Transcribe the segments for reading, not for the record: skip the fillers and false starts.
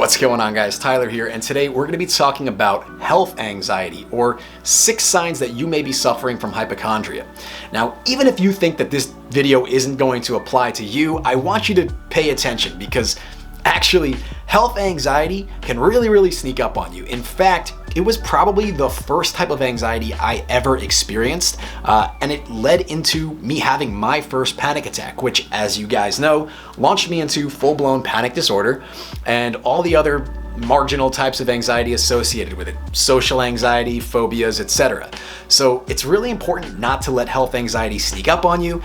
What's going on, guys? Tyler here, and today we're going to be talking about health anxiety, or 6 signs that you may be suffering from hypochondria. Now, even if you think that this video isn't going to apply to you, I want you to pay attention because actually, health anxiety can really sneak up on you. In fact, it was probably the first type of anxiety I ever experienced, and it led into me having my first panic attack, which, as you guys know, launched me into full-blown panic disorder and all the other marginal types of anxiety associated with it, social anxiety, phobias, etc. So it's really important not to let health anxiety sneak up on you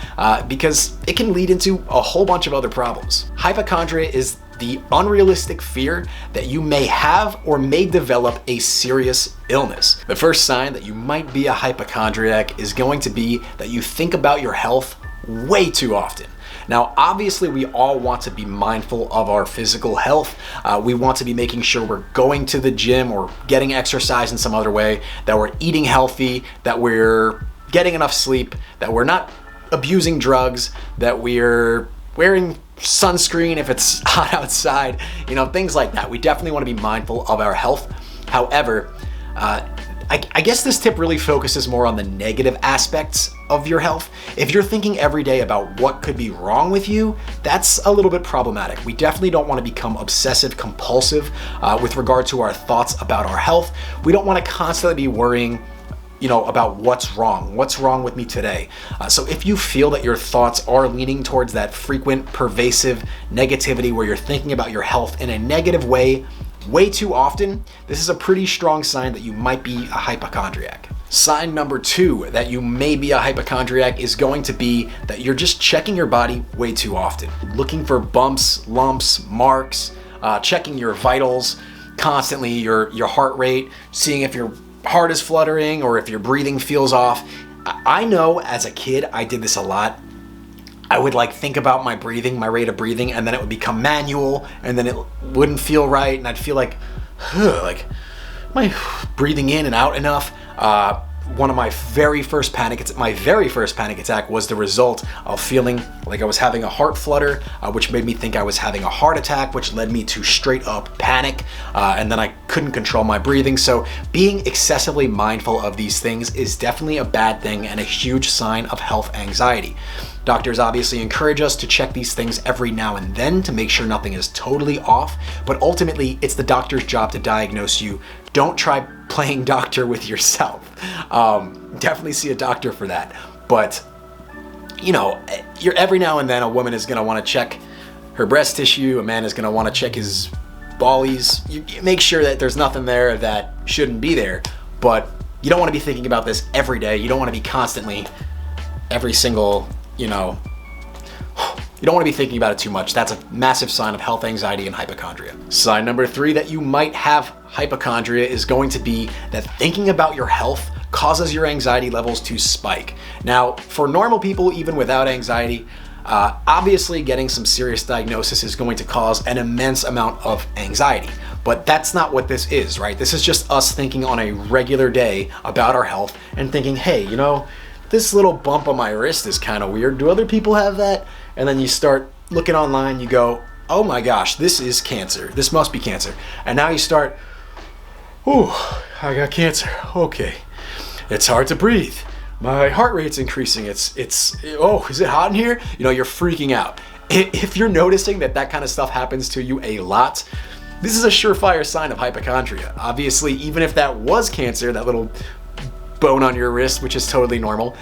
because it can lead into a whole bunch of other problems. Hypochondria is the unrealistic fear that you may have or may develop a serious illness. The first sign that you might be a hypochondriac is going to be that you think about your health way too often. Now, obviously, we all want to be mindful of our physical health. We want to be making sure we're going to the gym or getting exercise in some other way, that we're eating healthy, that we're getting enough sleep, that we're not abusing drugs, that we're wearing sunscreen if it's hot outside, things like that. We definitely want to be mindful of our health. However, I guess this tip really focuses more on the negative aspects of your health. If you're thinking every day about what could be wrong with you, that's a little bit problematic. We definitely don't want to become obsessive compulsive with regard to our thoughts about our health. We don't want to constantly be worrying about what's wrong with me today. So if you feel that your thoughts are leaning towards that frequent, pervasive negativity where you're thinking about your health in a negative way too often, this is a pretty strong sign that you might be a hypochondriac. Sign number 2 that you may be a hypochondriac is going to be that you're just checking your body way too often, looking for bumps, lumps, marks, checking your vitals constantly, your heart rate, seeing if your heart is fluttering or if your breathing feels off. I know as a kid I did this a lot. I would think about my breathing, my rate of breathing, and then it would become manual, and then it wouldn't feel right, and I'd feel am I breathing in and out enough? One of my very first panic attack was the result of feeling like I was having a heart flutter, which made me think I was having a heart attack, which led me to straight up panic, and then I couldn't control my breathing. So being excessively mindful of these things is definitely a bad thing and a huge sign of health anxiety. Doctors obviously encourage us to check these things every now and then to make sure nothing is totally off, but ultimately it's the doctor's job to diagnose you. Don't try playing doctor with yourself. Definitely see a doctor for that. But, you're every now and then a woman is going to want to check her breast tissue, a man is going to want to check his ballies. You make sure that there's nothing there that shouldn't be there, but you don't want to be thinking about this every day. You don't want to be constantly, every single, you don't want to be thinking about it too much. That's a massive sign of health anxiety and hypochondria. Sign number 3 that you might have hypochondria is going to be that thinking about your health causes your anxiety levels to spike. Now, for normal people, even without anxiety, obviously getting some serious diagnosis is going to cause an immense amount of anxiety. But that's not what this is, right? This is just us thinking on a regular day about our health and thinking, hey, this little bump on my wrist is kind of weird. Do other people have that? And then you start looking online, you go, oh my gosh, this is cancer. This must be cancer. And now you start, I got cancer. Okay. It's hard to breathe. My heart rate's increasing. Is it hot in here? You're freaking out. If you're noticing that kind of stuff happens to you a lot, this is a surefire sign of hypochondria. Obviously, even if that was cancer, that little bone on your wrist, which is totally normal,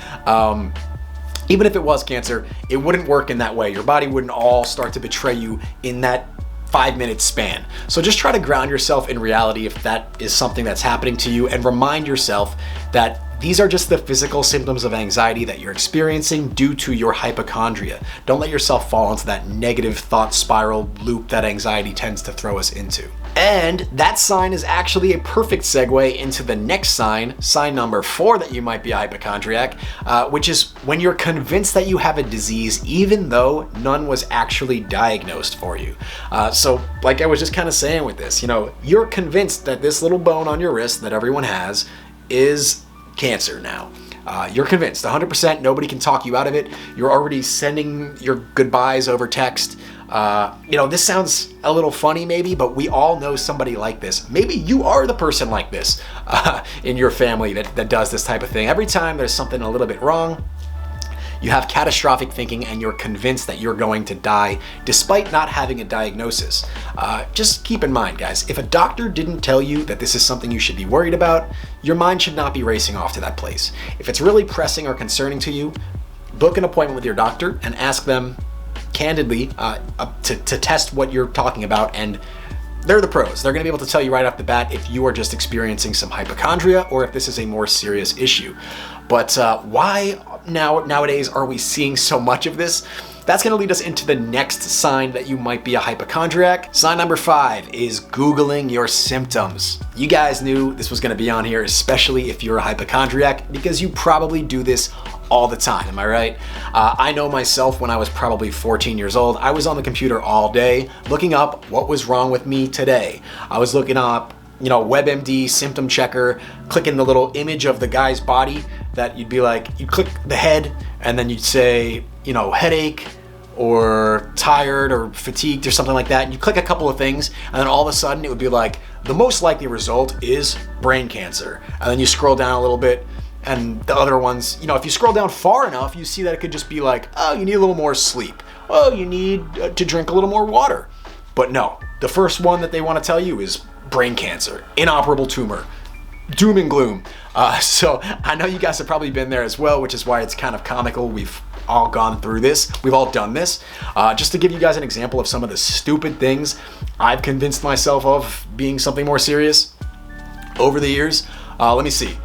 even if it was cancer, it wouldn't work in that way. Your body wouldn't all start to betray you in that 5-minute span. So just try to ground yourself in reality if that is something that's happening to you, and remind yourself that these are just the physical symptoms of anxiety that you're experiencing due to your hypochondria. Don't let yourself fall into that negative thought spiral loop that anxiety tends to throw us into. And that sign is actually a perfect segue into the next sign, sign number 4 that you might be a hypochondriac, which is when you're convinced that you have a disease even though none was actually diagnosed for you. So like I was just kind of saying with this, you're convinced that this little bone on your wrist that everyone has is cancer now. You're convinced 100%, nobody can talk you out of it. You're already sending your goodbyes over text. This sounds a little funny maybe, but we all know somebody like this. Maybe you are the person like this in your family that does this type of thing. Every time there's something a little bit wrong, you have catastrophic thinking and you're convinced that you're going to die despite not having a diagnosis. Just keep in mind, guys, if a doctor didn't tell you that this is something you should be worried about, your mind should not be racing off to that place. If it's really pressing or concerning to you, book an appointment with your doctor and ask them candidly to test what you're talking about, and they're the pros. They're going to be able to tell you right off the bat if you are just experiencing some hypochondria or if this is a more serious issue. But why nowadays are we seeing so much of this? That's going to lead us into the next sign that you might be a hypochondriac. Sign number 5 is Googling your symptoms. You guys knew this was going to be on here, especially if you're a hypochondriac, because you probably do this all the time, am I right? I know myself, when I was probably 14 years old, I was on the computer all day looking up what was wrong with me today. I was looking up, WebMD, symptom checker, clicking the little image of the guy's body that you'd be like, you'd click the head and then you'd say, headache or tired or fatigued or something like that. And you click a couple of things and then all of a sudden it would be like, the most likely result is brain cancer. And then you scroll down a little bit, and the other ones, if you scroll down far enough, you see that it could just be like, oh, you need a little more sleep. Oh, you need to drink a little more water. But no, the first one that they want to tell you is brain cancer, inoperable tumor, doom and gloom. So I know you guys have probably been there as well, which is why it's kind of comical. We've all gone through this. We've all done this. Just to give you guys an example of some of the stupid things I've convinced myself of being something more serious over the years. Let me see.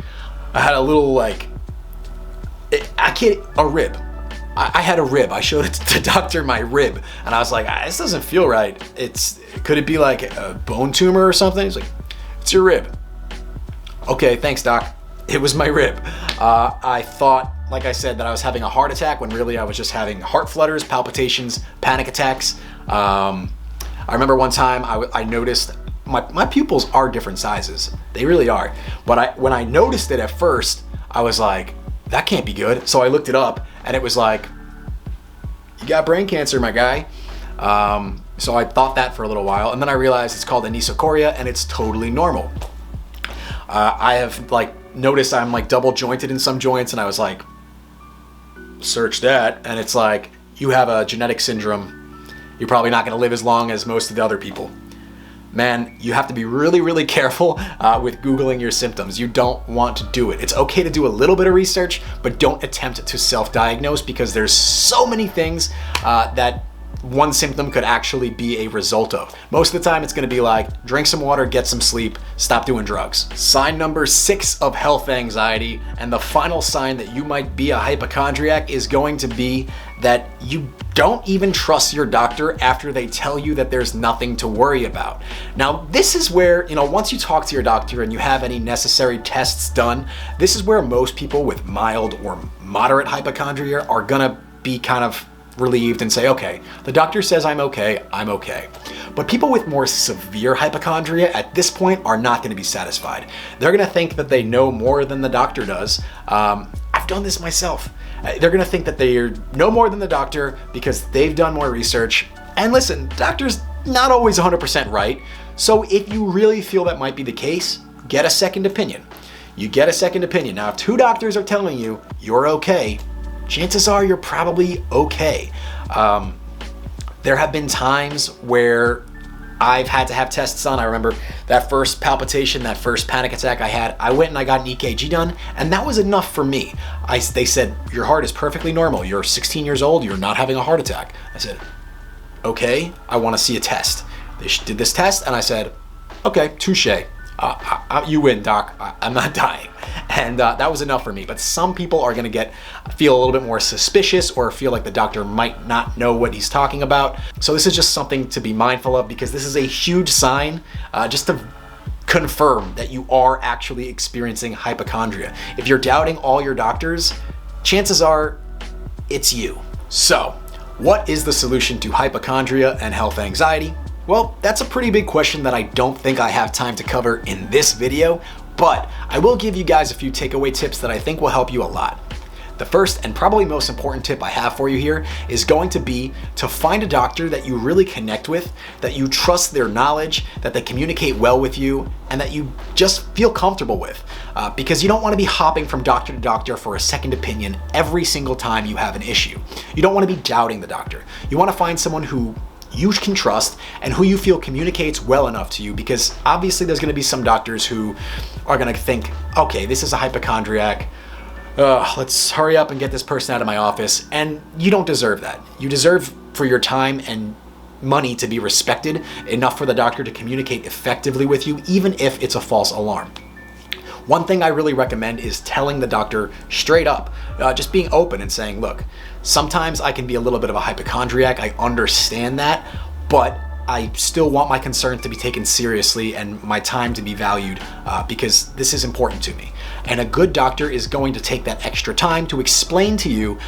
I had a little a rib. I had a rib. I showed it to the doctor, my rib, and I was like, this doesn't feel right. Could it be like a bone tumor or something? He's like, it's your rib. Okay, thanks, doc. It was my rib. I thought, like I said, that I was having a heart attack when really I was just having heart flutters, palpitations, panic attacks. I remember one time I noticed my pupils are different sizes. They really are. But when I noticed it at first, I was like, that can't be good. So I looked it up and it was like, you got brain cancer, my guy. So I thought that for a little while, and then I realized it's called anisocoria and it's totally normal. I have noticed I'm double jointed in some joints, and I was like, search that, and it's like, you have a genetic syndrome. You're probably not going to live as long as most of the other people. Man, you have to be really, really careful with Googling your symptoms. You don't want to do it. It's okay to do a little bit of research, but don't attempt to self-diagnose, because there's so many things that one symptom could actually be a result of. Most of the time it's going to be like, drink some water, get some sleep, stop doing drugs. Sign number 6 of health anxiety, and the final sign that you might be a hypochondriac, is going to be that you don't even trust your doctor after they tell you that there's nothing to worry about. Now, this is where, once you talk to your doctor and you have any necessary tests done, this is where most people with mild or moderate hypochondria are gonna be kind of relieved and say, okay, the doctor says I'm okay, I'm okay. But people with more severe hypochondria at this point are not going to be satisfied. They're going to think that they know more than the doctor does. I've done this myself. They're going to think that they know more than the doctor because they've done more research. And listen, doctors not always 100% right. So if you really feel that might be the case, get a second opinion. You get a second opinion. Now, if 2 doctors are telling you you're okay, chances are you're probably okay. There have been times where I've had to have tests done. I remember that first palpitation, that first panic attack I had, I went and I got an EKG done, and that was enough for me. They said, your heart is perfectly normal. You're 16 years old. You're not having a heart attack. I said, okay, I want to see a test. They did this test, and I said, okay, touche. You win, doc. I'm not dying. And that was enough for me. But some people are going to feel a little bit more suspicious, or feel like the doctor might not know what he's talking about. So this is just something to be mindful of, because this is a huge sign just to confirm that you are actually experiencing hypochondria. If you're doubting all your doctors, chances are it's you. So what is the solution to hypochondria and health anxiety? Well, that's a pretty big question that I don't think I have time to cover in this video, but I will give you guys a few takeaway tips that I think will help you a lot. The first and probably most important tip I have for you here is going to be to find a doctor that you really connect with, that you trust their knowledge, that they communicate well with you, and that you just feel comfortable with. Because you don't want to be hopping from doctor to doctor for a second opinion every single time you have an issue. You don't want to be doubting the doctor. You want to find someone who you can trust and who you feel communicates well enough to you, because obviously there's going to be some doctors who are going to think, okay, this is a hypochondriac. Let's hurry up and get this person out of my office. And you don't deserve that. You deserve for your time and money to be respected enough for the doctor to communicate effectively with you, even if it's a false alarm. One thing I really recommend is telling the doctor straight up, just being open and saying, look, sometimes I can be a little bit of a hypochondriac. I understand that, but I still want my concerns to be taken seriously and my time to be valued because this is important to me. And a good doctor is going to take that extra time to explain to you,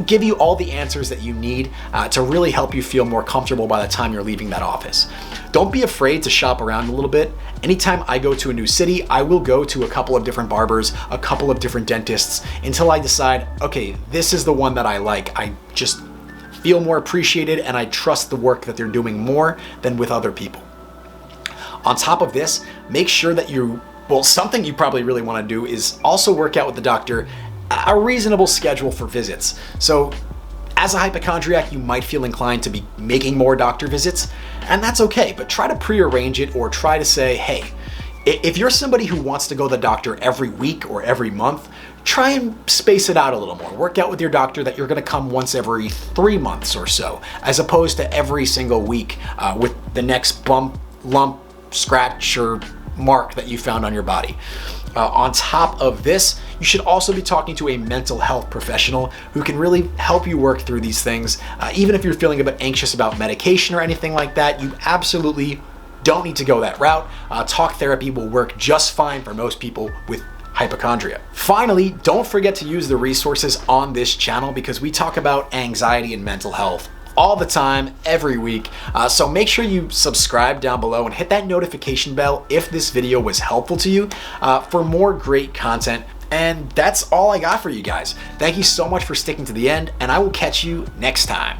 give you all the answers that you need to really help you feel more comfortable by the time you're leaving that office. Don't be afraid to shop around a little bit. Anytime I go to a new city, I will go to a couple of different barbers, a couple of different dentists until I decide, okay, this is the one that I like. I just feel more appreciated and I trust the work that they're doing more than with other people. On top of this, make sure that something you probably really want to do is also work out with the doctor a reasonable schedule for visits. So as a hypochondriac, you might feel inclined to be making more doctor visits, and that's okay, but try to prearrange it or try to say, hey, if you're somebody who wants to go to the doctor every week or every month, try and space it out a little more. Work out with your doctor that you're going to come once every 3 months or so, as opposed to every single week with the next bump, lump, scratch, or mark that you found on your body. On top of this, you should also be talking to a mental health professional who can really help you work through these things. Even if you're feeling a bit anxious about medication or anything like that, you absolutely don't need to go that route. Talk therapy will work just fine for most people with hypochondria. Finally, don't forget to use the resources on this channel because we talk about anxiety and mental health all the time, every week. So make sure you subscribe down below and hit that notification bell if this video was helpful to you for more great content. And that's all I got for you guys. Thank you so much for sticking to the end, and I will catch you next time.